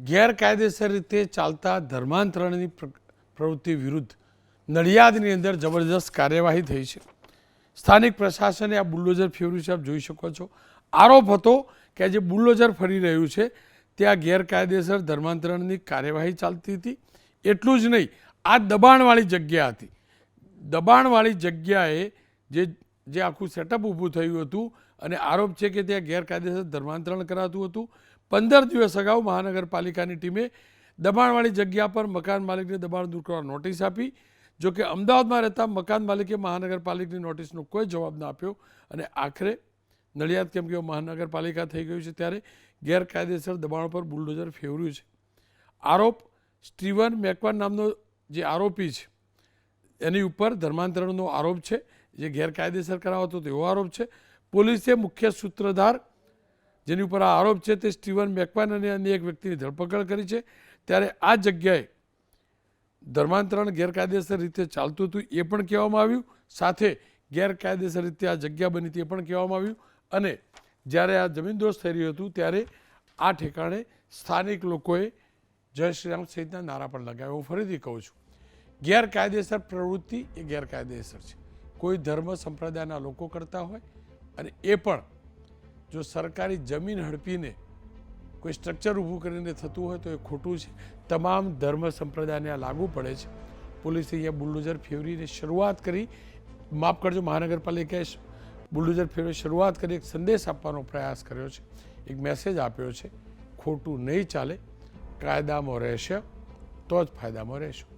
ગેરકાયદેસર રીતે ચાલતા ધર્માંતરણની પ્રવૃત્તિ વિરુદ્ધ નડિયાદની અંદર જબરજસ્ત કાર્યવાહી થઈ છે. સ્થાનિક પ્રશાસને આ બુલડોઝર ફેરવ્યું છે. આપ જોઈ શકો છો. આરોપ હતો કે જે બુલડોઝર ફરી રહ્યું છે ત્યાં ગેરકાયદેસર ધર્માંતરણની કાર્યવાહી ચાલતી હતી. એટલું જ નહીં, આ દબાણવાળી જગ્યા હતી. દબાણવાળી જગ્યાએ જે આખું સેટઅપ ઊભું થયું હતું અને આરોપ છે કે ત્યાં ગેરકાયદેસર ધર્માંતરણ કરાતું હતું. 15 દિવસ અગાઉ મહાનગરપાલિકાની ટીમે દબાણવાળી જગ્યા પર મકાન માલિકને દબાણ દૂર કરવા નોટિસ આપી. જોકે અમદાવાદમાં રહેતા મકાન માલિકે મહાનગરપાલિકાની નોટિસનો કોઈ જવાબ ના આપ્યો અને આખરે નડિયાદ કેમ કે મહાનગરપાલિકા થઈ ગયું છે ત્યારે ગેરકાયદેસર દબાણ પર બુલડોઝર ફેરવ્યું છે. આરોપ સ્ટીવન મેકવાન નામનો જે આરોપી છે એની ઉપર ધર્માંતરણનો આરોપ છે, જે ગેરકાયદેસર કરાવતો તેવો આરોપ છે. પોલીસે મુખ્ય સૂત્રધાર જેની ઉપર આ આરોપ છે તે સ્ટીવન મેકવાન અને અન્ય એક વ્યક્તિની ધરપકડ કરી છે. ત્યારે આ જગ્યાએ ધર્માંતરણ ગેરકાયદેસર રીતે ચાલતું હતું એ પણ કહેવામાં આવ્યું, સાથે ગેરકાયદેસર રીતે આ જગ્યા બની હતી એ પણ કહેવામાં આવ્યું. અને જ્યારે આ જમીનદોસ્ત થઈ રહ્યું હતું ત્યારે આ ઠેકાણે સ્થાનિક લોકોએ જય શ્રી રામ સહિતના નારા પણ લગાવ્યા. હું ફરીથી કહું છું, ગેરકાયદેસર પ્રવૃત્તિ એ ગેરકાયદેસર છે. કોઈ ધર્મ સંપ્રદાયના લોકો કરતા હોય અને એ પણ જો સરકારી જમીન હડપીને કોઈ સ્ટ્રક્ચર ઊભું કરીને થતું હોય તો એ ખોટું છે. તમામ ધર્મ સંપ્રદાયને આ લાગુ પડે છે. પોલીસે અહીંયા બુલડોઝર ફેરવીને શરૂઆત કરી, માફ કરજો, મહાનગરપાલિકાએ બુલડોઝર ફેરવી શરૂઆત કરી, એક સંદેશ આપવાનો પ્રયાસ કર્યો છે, એક મેસેજ આપ્યો છે. ખોટું નહીં ચાલે, કાયદામાં રહેશે તો જ ફાયદામાં રહેશું.